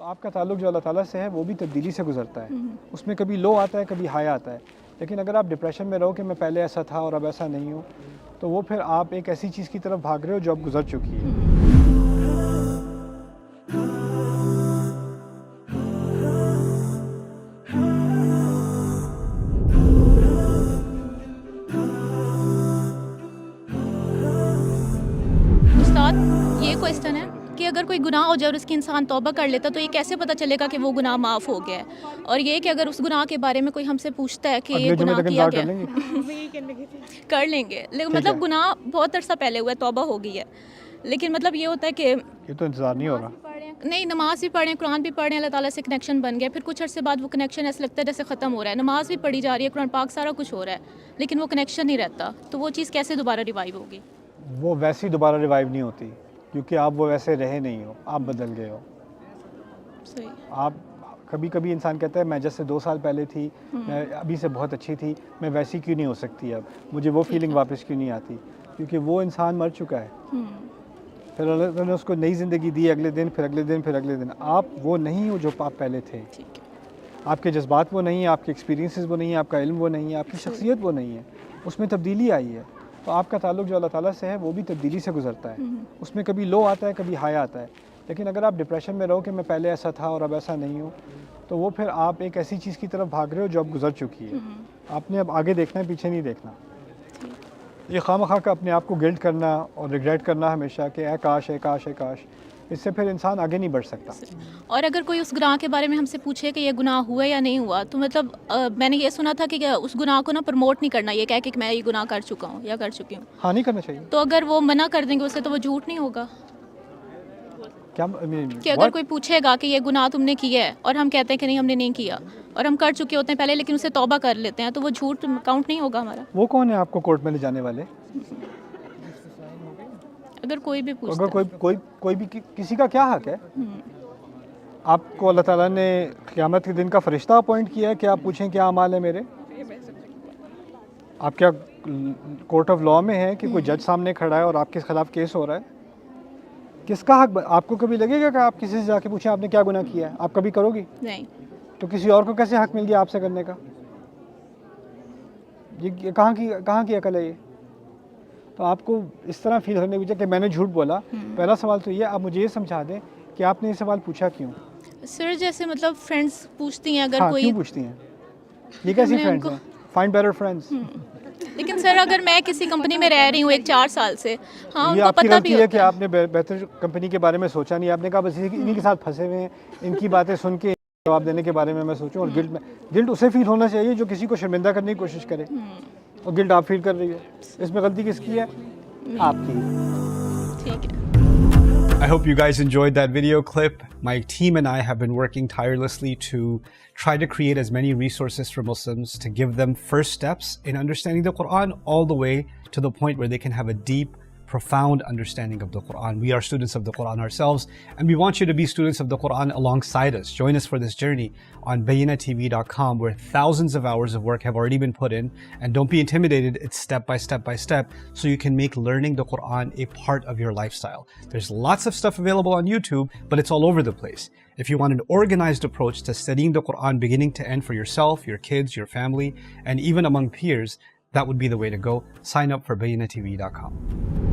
آپ کا تعلق جو اللہ تعالیٰ سے ہے وہ بھی تبدیلی سے گزرتا ہے. اس میں کبھی لو آتا ہے, کبھی ہائی آتا ہے. لیکن اگر آپ ڈپریشن میں رہو کہ میں پہلے ایسا تھا اور اب ایسا نہیں ہوں, تو وہ پھر آپ ایک ایسی چیز کی طرف بھاگ رہے ہو جو اب گزر چکی ہے. استاد یہ کویسچن ہے کہ اگر کوئی گناہ ہو جائے اور اس کی انسان توبہ کر لیتا تو یہ کیسے پتہ چلے گا کہ وہ گناہ معاف ہو گیا ہے؟ اور یہ کہ اگر اس گناہ کے بارے میں کوئی ہم سے پوچھتا ہے کہ یہ گناہ کیا گیا کر لیں گے, لیکن مطلب گناہ بہت عرصہ پہلے ہوا ہے, توبہ ہو گئی ہے, لیکن مطلب یہ ہوتا ہے کہ یہ تو انتظار نہیں ہو رہا. نہیں, نماز بھی پڑھیں, قرآن بھی پڑھیں, اللہ تعالیٰ سے کنیکشن بن گیا, پھر کچھ عرصے بعد وہ کنیکشن ایسا لگتا ہے جیسے ختم ہو رہا ہے. نماز بھی پڑھی جا رہی ہے, قرآن پاک سارا کچھ ہو رہا ہے, لیکن وہ کنیکشن نہیں رہتا, تو وہ چیز کیسے دوبارہ ریوائیو ہوگی؟ وہ ویسی دوبارہ ریوائیو نہیں ہوتی, کیونکہ آپ وہ ویسے رہے نہیں ہو, آپ بدل گئے ہو. صحیح. آپ کبھی کبھی انسان کہتا ہے میں جیسے 2 سال پہلے تھی, میں ابھی سے بہت اچھی تھی, میں ویسی کیوں نہیں ہو سکتی اب, مجھے وہ فیلنگ واپس کیوں نہیں آتی, کیونکہ وہ انسان مر چکا ہے. پھر اللہ تعالیٰ نے اس کو نئی زندگی دی, اگلے دن, پھر اگلے دن, پھر اگلے دن. آپ وہ نہیں ہو جو آپ پہلے تھے. آپ کے جذبات وہ نہیں ہیں, آپ کے ایکسپیرینسز وہ نہیں ہیں, آپ کا علم وہ نہیں ہے, آپ کی شخصیت وہ نہیں ہے, اس میں تبدیلی آئی ہے. تو آپ کا تعلق جو اللہ تعالیٰ سے ہے وہ بھی تبدیلی سے گزرتا ہے. اس میں کبھی لو آتا ہے, کبھی ہائی آتا ہے. لیکن اگر آپ ڈپریشن میں رہو کہ میں پہلے ایسا تھا اور اب ایسا نہیں ہوں, تو وہ پھر آپ ایک ایسی چیز کی طرف بھاگ رہے ہو جو اب گزر چکی ہے. آپ نے اب آگے دیکھنا ہے, پیچھے نہیں دیکھنا. یہ خواہ کا اپنے آپ کو گلٹ کرنا اور ریگریٹ کرنا ہمیشہ کہ اے کاش, اے کاش, اے کاش, اس سے پھر انسان آگے نہیں بڑھ سکتا. اور اگر کوئی اس گناہ کے بارے میں ہم سے پوچھے کہ یہ گناہ ہوا یا نہیں ہوا, تو مطلب میں نے یہ سنا تھا کہ اس گناہ کو نا پروموٹ نہیں کرنا, یہ کہہ کہ میں یہ گناہ کر چکا ہوں یا کر چکی ہوں. ہاں, نہیں کرنا چاہیے. تو اگر وہ منع کر دیں گے اسے تو وہ جھوٹ نہیں ہوگا کیا کہ اگر کوئی پوچھے گا کہ یہ گناہ تم نے کیا ہے اور ہم کہتے ہیں کہ نہیں ہم نے نہیں کیا, اور ہم کر چکے ہوتے ہیں پہلے لیکن اسے توبہ کر لیتے ہیں, تو وہ جھوٹ کاؤنٹ نہیں ہوگا ہمارا؟ وہ کون ہے آپ کو کورٹ میں لے جانے والے؟ اگر کوئی بھی پوچھتا اگر کوئی بھی کسی کا کیا حق ہے؟ آپ کو اللہ تعالیٰ نے قیامت کے دن کا فرشتہ اپوائنٹ کیا ہے کہ آپ پوچھیں کیا اعمال ہے میرے؟ آپ کیا کورٹ آف لاء میں ہے کہ کوئی جج سامنے کھڑا ہے اور آپ کے خلاف کیس ہو رہا ہے؟ کس کا حق؟ آپ کو کبھی لگے گا کہ آپ کسی سے جا کے پوچھیں آپ نے کیا گناہ کیا ہے؟ آپ کبھی کرو گی؟ نہیں. تو کسی اور کو کیسے حق مل گیا آپ سے کرنے کا؟ یہ کہاں کی عقل ہے یہ؟ تو آپ کو اس طرح فیل ہونے کی کہ میں نے جھوٹ بولا. پہلا سوال تو یہ, آپ مجھے یہ سمجھا دیں کہ آپ نے یہ سوال پوچھا کیوں؟ سر جیسے مطلب فرینڈس پوچھتی ہیں, اگر کوئی کیوں پوچھتی ہیں؟ یہ کیسی فرینڈس ہیں؟ Find better friends. لیکن سر اگر میں کسی کمپنی میں رہ رہی ہوں 4 سال سے, ہاں ان یہ کو آپ کی پتہ بھی غلطی ہے ہوتا کہ آپ نے بہتر کمپنی کے بارے میں سوچا نہیں. آپ نے کہا بس انہی کے ساتھ پھنسے ہوئے ہیں, ان کی باتیں سن کے جواب دینے کے بارے میں سوچوں. اور گلٹ اسے فیل ہونا چاہیے جو کسی کو شرمندہ کرنے کی کوشش کرے, اور گلٹ آپ فیل کر رہی ہے. اس میں غلطی کس کی ہے؟ آپ کی. ٹھیک ہے. I hope you guys enjoyed that video clip. My team and I have been working tirelessly to try to create as many resources for Muslims to give them first steps in understanding the Quran all the way to the point where they can have a deep, profound understanding of the Quran. We are students of the Quran ourselves, and we want you to be students of the Quran alongside us. Join us for this journey on bayyinatv.com, where thousands of hours of work have already been put in. And don't be intimidated, it's step by step by step, so you can make learning the Quran a part of your lifestyle. There's lots of stuff available on YouTube, but it's all over the place. If you want an organized approach to studying the Quran beginning to end for yourself, your kids, your family, and even among peers, that would be the way to go. Sign up for bayyinatv.com.